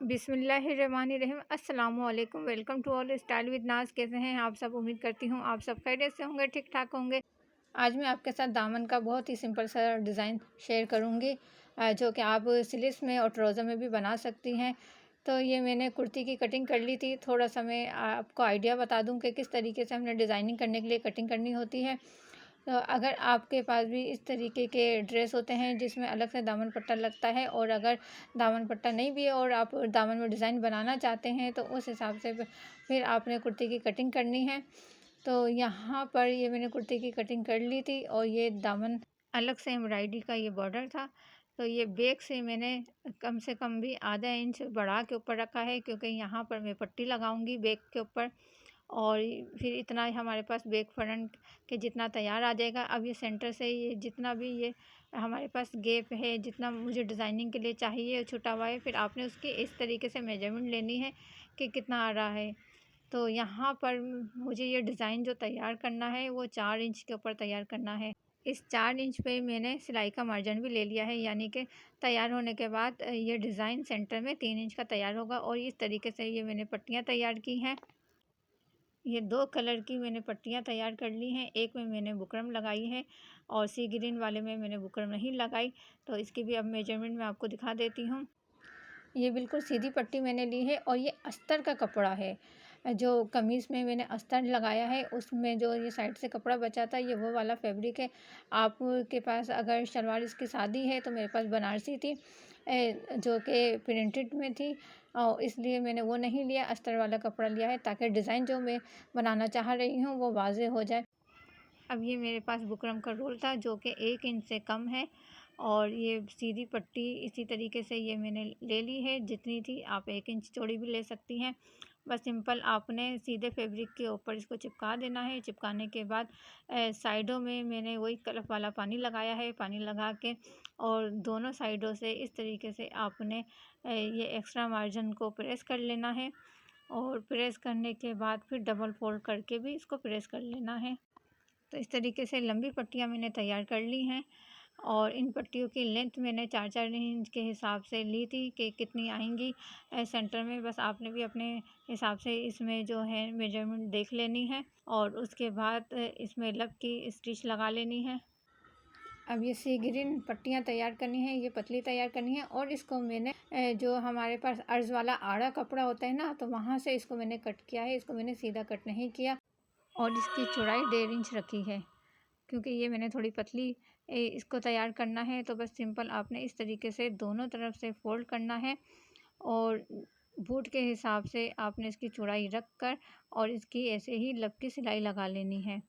बिस्मिल्लाहिर्रहमानिर्रहीम। अस्सलामुअलैकुम। Welcome to all style with Naaz. कैसे हैं आप सब? उम्मीद करती हूँ आप सब खैरियत से होंगे, ठीक ठाक होंगे। आज मैं आपके साथ दामन का बहुत ही सिंपल सा डिज़ाइन शेयर करूँगी, जो कि आप स्लीव्स में और ट्राउज़र में भी बना सकती हैं। तो ये मैंने कुर्ती की कटिंग कर ली थी। थोड़ा सा मैं आपको आइडिया बता दूँ कि किस तरीके से हमने डिज़ाइनिंग करने के लिए कटिंग करनी होती है। तो अगर आपके पास भी इस तरीके के ड्रेस होते हैं जिसमें अलग से दामन पट्टा लगता है, और अगर दामन पट्टा नहीं भी है और आप दामन में डिज़ाइन बनाना चाहते हैं, तो उस हिसाब से फिर आपने कुर्ती की कटिंग करनी है। तो यहाँ पर ये मैंने कुर्ती की कटिंग कर ली थी, और ये दामन अलग से एम्ब्रॉयडरी का ये बॉर्डर था। तो ये बैक से मैंने कम से कम भी आधा इंच बढ़ा के ऊपर रखा है, क्योंकि यहाँ पर मैं पट्टी लगाऊंगी बैक के ऊपर। और फिर इतना ही हमारे पास बैक फ्रंट के जितना तैयार आ जाएगा। अब ये सेंटर से ये जितना भी ये हमारे पास गैप है, जितना मुझे डिज़ाइनिंग के लिए चाहिए छुटा हुआ है, फिर आपने उसकी इस तरीके से मेजरमेंट लेनी है कि कितना आ रहा है। तो यहाँ पर मुझे ये डिज़ाइन जो तैयार करना है वो 4 इंच के ऊपर तैयार करना है। इस 4 इंच पे मैंने सिलाई का मार्जिन भी ले लिया है, यानी कि तैयार होने के बाद ये डिज़ाइन सेंटर में 3 इंच का तैयार होगा। और इस तरीके से ये मैंने पट्टियाँ तैयार की हैं। ये 2 कलर की मैंने पट्टियाँ तैयार कर ली हैं। एक में मैंने बुकरम लगाई है और सी ग्रीन वाले में मैंने बुकरम नहीं लगाई। तो इसकी भी अब मेजरमेंट मैं आपको दिखा देती हूँ। ये बिल्कुल सीधी पट्टी मैंने ली है, और ये अस्तर का कपड़ा है। जो कमीज़ में मैंने अस्तर लगाया है, उसमें जो ये साइड से कपड़ा बचा था, ये वो वाला फैब्रिक है। आपके पास अगर शलवार इसकी सादी है, तो मेरे पास बनारसी थी, जो कि प्रिंटेड में थी, और इसलिए मैंने वो नहीं लिया, अस्तर वाला कपड़ा लिया है, ताकि डिज़ाइन जो मैं बनाना चाह रही हूँ वो वाज़ेह हो जाए। अब ये मेरे पास बुकरम का रोल था, जो कि 1 इंच से कम है, और ये सीधी पट्टी इसी तरीके से ये मैंने ले ली है। जितनी थी आप 1 इंच चौड़ी भी ले सकती हैं। बस सिंपल आपने सीधे फैब्रिक के ऊपर इसको चिपका देना है। चिपकाने के बाद साइडों में मैंने वही कलफ वाला पानी लगाया है। पानी लगा के और दोनों साइडों से इस तरीके से आपने ये एक्स्ट्रा मार्जिन को प्रेस कर लेना है, और प्रेस करने के बाद फिर डबल फोल्ड करके भी इसको प्रेस कर लेना है। तो इस तरीके से लंबी पट्टियाँ मैंने तैयार कर ली हैं, और इन पट्टियों की लेंथ मैंने 4-4 इंच के हिसाब से ली थी कि कितनी आएंगी सेंटर में। बस आपने भी अपने हिसाब से इसमें जो है मेजरमेंट देख लेनी है, और उसके बाद इसमें लब की स्टिच लगा लेनी है। अब ये सी ग्रीन पट्टियाँ तैयार करनी है, ये पतली तैयार करनी है, और इसको मैंने जो हमारे पास अर्ज़ वाला आड़ा कपड़ा होता है ना, तो वहाँ से इसको मैंने कट किया है। इसको मैंने सीधा कट नहीं किया, और इसकी चौड़ाई 1.5 इंच रखी है, क्योंकि ये मैंने थोड़ी पतली इसको तैयार करना है। तो बस सिंपल आपने इस तरीके से दोनों तरफ से फोल्ड करना है, और बूट के हिसाब से आपने इसकी चौड़ाई रख कर और इसकी ऐसे ही लब की सिलाई लगा लेनी है।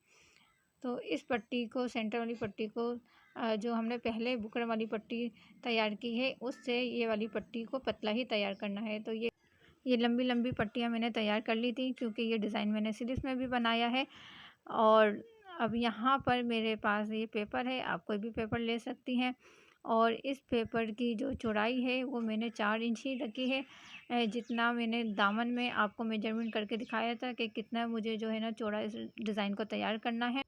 तो इस पट्टी को, सेंटर वाली पट्टी को, जो हमने पहले बुकरम वाली पट्टी तैयार की है, उससे ये वाली पट्टी को पतला ही तैयार करना है। तो ये लंबी लंबी पट्टियाँ मैंने तैयार कर ली थी, क्योंकि ये डिज़ाइन मैंने स्लीव्स में भी बनाया है। और अब यहाँ पर मेरे पास ये पेपर है, आप कोई भी पेपर ले सकती हैं, और इस पेपर की जो चौड़ाई है वो मैंने 4 इंच ही रखी है। जितना मैंने दामन में आपको मेजरमेंट करके दिखाया था कि कितना मुझे जो है ना चौड़ा इस डिज़ाइन को तैयार करना है।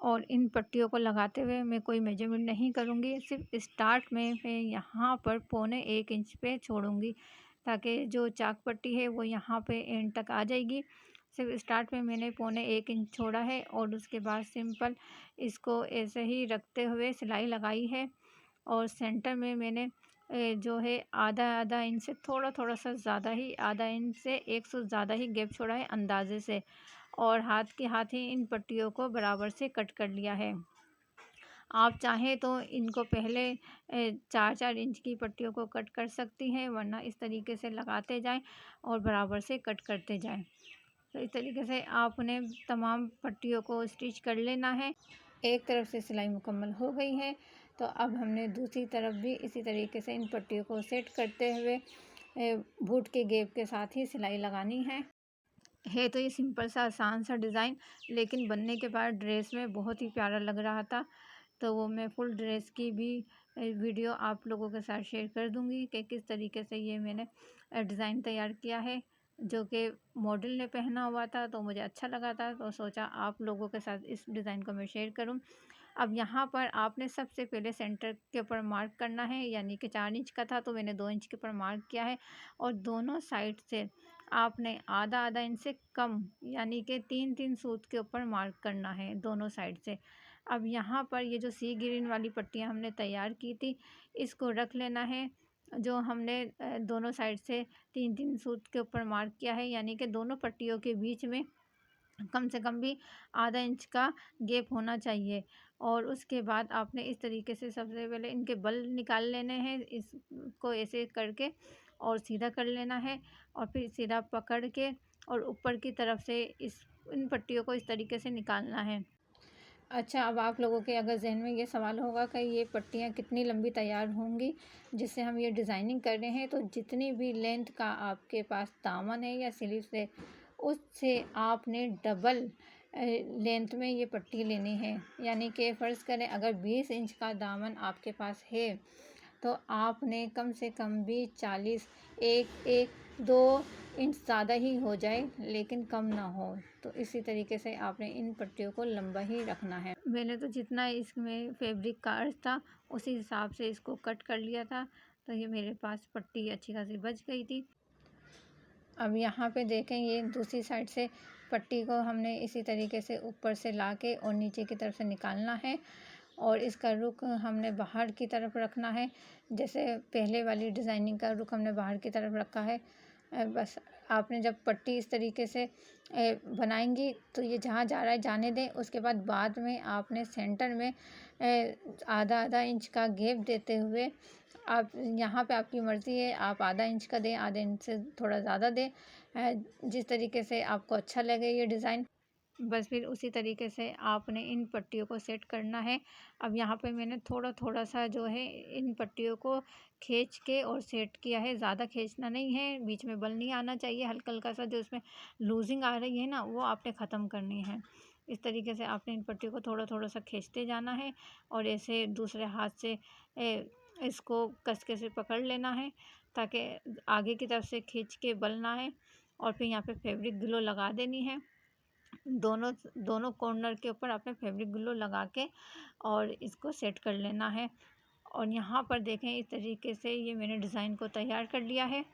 और इन पट्टियों को लगाते हुए मैं कोई मेजरमेंट नहीं करूँगी, सिर्फ स्टार्ट में मैं यहाँ पर 1.25 इंच पे छोड़ूँगी, ताकि जो चाक पट्टी है वो यहाँ पे एंड तक आ जाएगी। सिर्फ स्टार्ट में मैंने 1.25 इंच छोड़ा है, और उसके बाद सिंपल इसको ऐसे ही रखते हुए सिलाई लगाई है। और सेंटर में मैंने जो है आधा आधा इंच से थोड़ा थोड़ा सा ज़्यादा ही, आधा इंच से 1 से ज़्यादा ही गैप छोड़ा है अंदाजे से, और हाथ के हाथ ही इन पट्टियों को बराबर से कट कर लिया है। आप चाहें तो इनको पहले 4-4 इंच की पट्टियों को कट कर सकती हैं, वरना इस तरीके से लगाते जाएं और बराबर से कट करते जाएं। तो इस तरीके से आपने तमाम पट्टियों को स्टिच कर लेना है। एक तरफ से सिलाई मुकम्मल हो गई है, तो अब हमने दूसरी तरफ भी इसी तरीके से इन पट्टियों को सेट करते हुए बूट के गैप के साथ ही सिलाई लगानी है। तो ये सिंपल सा आसान सा डिज़ाइन, लेकिन बनने के बाद ड्रेस में बहुत ही प्यारा लग रहा था। तो वो मैं फुल ड्रेस की भी वीडियो आप लोगों के साथ शेयर कर दूंगी कि किस तरीके से ये मैंने डिज़ाइन तैयार किया है, जो कि मॉडल ने पहना हुआ था, तो मुझे अच्छा लगा था, तो सोचा आप लोगों के साथ इस डिज़ाइन को मैं शेयर करूं। अब यहाँ पर आपने सबसे पहले सेंटर के ऊपर मार्क करना है, यानी कि 4 इंच का था तो मैंने 2 इंच के ऊपर मार्क किया है। और दोनों साइड से आपने आधा आधा इंच से कम, यानी कि 3-3 सूत के ऊपर मार्क करना है दोनों साइड से। अब यहाँ पर ये जो सी ग्रीन वाली पट्टियाँ हमने तैयार की थी, इसको रख लेना है। जो हमने दोनों साइड से 3-3 सूत के ऊपर मार्क किया है, यानी कि दोनों पट्टियों के बीच में कम से कम भी आधा इंच का गैप होना चाहिए। और उसके बाद आपने इस तरीके से सबसे पहले इनके बल निकाल लेने हैं, इसको ऐसे करके और सीधा कर लेना है। और फिर सीधा पकड़ के और ऊपर की तरफ से इन पट्टियों को इस तरीके से निकालना है। अच्छा, अब आप लोगों के अगर ज़हन में ये सवाल होगा कि ये पट्टियाँ कितनी लंबी तैयार होंगी जिससे हम ये डिज़ाइनिंग कर रहे हैं, तो जितनी भी लेंथ का आपके पास दामन है या स्लीव्स है, उससे आपने डबल लेंथ में ये पट्टी लेनी है। यानी कि फ़र्ज़ करें अगर 20 इंच का दामन आपके पास है तो आपने कम से कम भी 40, 2 इंच ज़्यादा ही हो जाए लेकिन कम ना हो, तो इसी तरीके से आपने इन पट्टियों को लंबा ही रखना है। मैंने तो जितना इसमें फैब्रिक का अर्थ था उसी हिसाब से इसको कट कर लिया था, तो ये मेरे पास पट्टी अच्छी खासी बच गई थी। अब यहाँ पे देखें, ये दूसरी साइड से पट्टी को हमने इसी तरीके से ऊपर से ला के और नीचे की तरफ से निकालना है और इसका रुख हमने बाहर की तरफ रखना है। जैसे पहले वाली डिज़ाइनिंग का रुख हमने बाहर की तरफ रखा है। बस आपने जब पट्टी इस तरीके से बनाएंगी तो ये जहाँ जा रहा है जाने दें। उसके बाद में आपने सेंटर में आधा आधा इंच का गैप देते हुए, आप यहाँ पे आपकी मर्ज़ी है, आप आधा इंच का दें, आधे इंच से थोड़ा ज़्यादा दें, जिस तरीके से आपको अच्छा लगे ये डिज़ाइन। बस फिर उसी तरीके से आपने इन पट्टियों को सेट करना है। अब यहाँ पे मैंने थोड़ा थोड़ा सा जो है इन पट्टियों को खींच के और सेट किया है, ज़्यादा खींचना नहीं है, बीच में बल नहीं आना चाहिए। हल्का हल्का सा जो इसमें लूजिंग आ रही है ना, वो आपने ख़त्म करनी है। इस तरीके से आपने इन पट्टियों को थोड़ा थोड़ा सा खींचते जाना है और ऐसे दूसरे हाथ से इसको कसके से पकड़ लेना है ताकि आगे की तरफ से खींच के बल ना आए। और फिर यहाँ पे फैब्रिक ग्लो लगा देनी है। दोनों दोनों कॉर्नर के ऊपर आपने फैब्रिक ग्लो लगा के और इसको सेट कर लेना है। और यहाँ पर देखें, इस तरीके से ये मैंने डिज़ाइन को तैयार कर लिया है।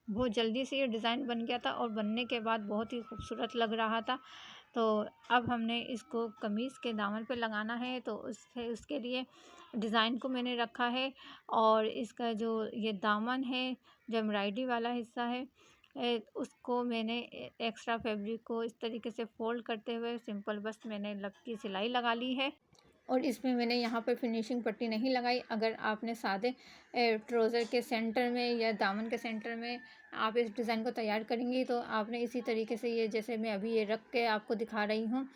बहुत जल्दी से ये डिज़ाइन बन गया था और बनने के बाद बहुत ही खूबसूरत लग रहा था। तो अब हमने इसको कमीज़ के दामन पे लगाना है, तो उसके लिए डिज़ाइन को मैंने रखा है। और इसका जो ये दामन है, जो एम्ब्रॉयडरी वाला हिस्सा है, उसको मैंने एक्स्ट्रा फैब्रिक को इस तरीके से फ़ोल्ड करते हुए सिंपल बस मैंने लब की सिलाई लगा ली है। और इसमें मैंने यहाँ पर फिनिशिंग पट्टी नहीं लगाई। अगर आपने सादे ट्राउज़र के सेंटर में या दामन के सेंटर में आप इस डिज़ाइन को तैयार करेंगी तो आपने इसी तरीके से, ये जैसे मैं अभी ये रख के आपको दिखा रही हूँ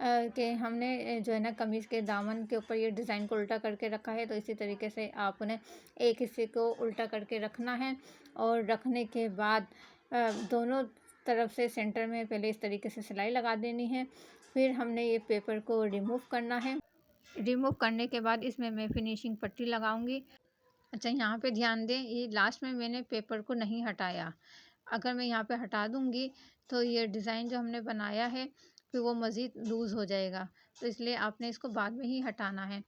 कि हमने जो है ना कमीज़ के दामन के ऊपर ये डिज़ाइन को उल्टा करके रखा है, तो इसी तरीके से आपने एक हिस्से को उल्टा करके रखना है। और रखने के बाद दोनों तरफ से सेंटर में पहले इस तरीके से सिलाई लगा देनी है। फिर हमने ये पेपर को रिमूव करना है। रिमूव करने के बाद इसमें मैं फिनिशिंग पट्टी लगाऊंगी। अच्छा, यहाँ पे ध्यान दें, ये लास्ट में मैंने पेपर को नहीं हटाया। अगर मैं यहाँ पे हटा दूँगी तो ये डिज़ाइन जो हमने बनाया है फिर वो मज़ीद लूज़ हो जाएगा, तो इसलिए आपने इसको बाद में ही हटाना है।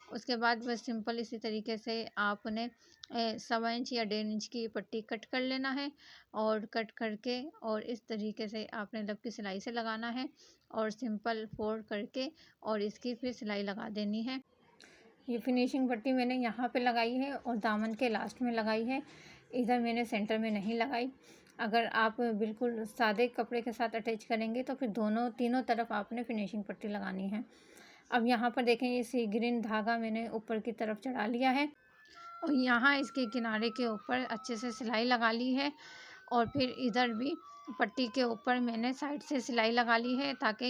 उसके बाद बस सिंपल इसी तरीके से आपने 1.25 इंच या 1.5 इंच की पट्टी कट कर लेना है। और कट करके और इस तरीके से आपने लब की सिलाई से लगाना है और सिंपल फोल्ड करके और इसकी फिर सिलाई लगा देनी है। ये फिनिशिंग पट्टी मैंने यहाँ पे लगाई है और दामन के लास्ट में लगाई है, इधर मैंने सेंटर में नहीं लगाई। अगर आप बिल्कुल सादे कपड़े के साथ अटैच करेंगे तो फिर तीनों तरफ आपने फिनिशिंग पट्टी लगानी है। अब यहाँ पर देखें, ये सी ग्रीन धागा मैंने ऊपर की तरफ चढ़ा लिया है और यहाँ इसके किनारे के ऊपर अच्छे से सिलाई लगा ली है। और फिर इधर भी पट्टी के ऊपर मैंने साइड से सिलाई लगा ली है ताकि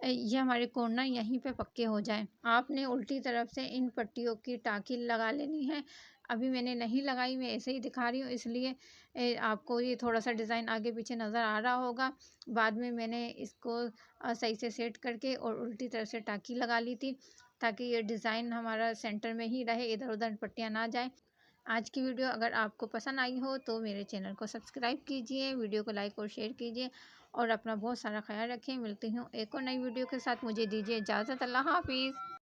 ये हमारे कॉर्नर यहीं पे पक्के हो जाएं। आपने उल्टी तरफ से इन पट्टियों की टाँकी लगा लेनी है। अभी मैंने नहीं लगाई, मैं ऐसे ही दिखा रही हूँ, इसलिए आपको ये थोड़ा सा डिज़ाइन आगे पीछे नज़र आ रहा होगा। बाद में मैंने इसको सही से सेट करके और उल्टी तरफ से टाँकी लगा ली थी ताकि ये डिज़ाइन हमारा सेंटर में ही रहे, इधर उधर पट्टियाँ ना जाए। आज की वीडियो अगर आपको पसंद आई हो तो मेरे चैनल को सब्सक्राइब कीजिए, वीडियो को लाइक और शेयर कीजिए और अपना बहुत सारा ख्याल रखें। मिलती हूँ एक और नई वीडियो के साथ, मुझे दीजिए इजाज़त। अल्लाह हाफिज़।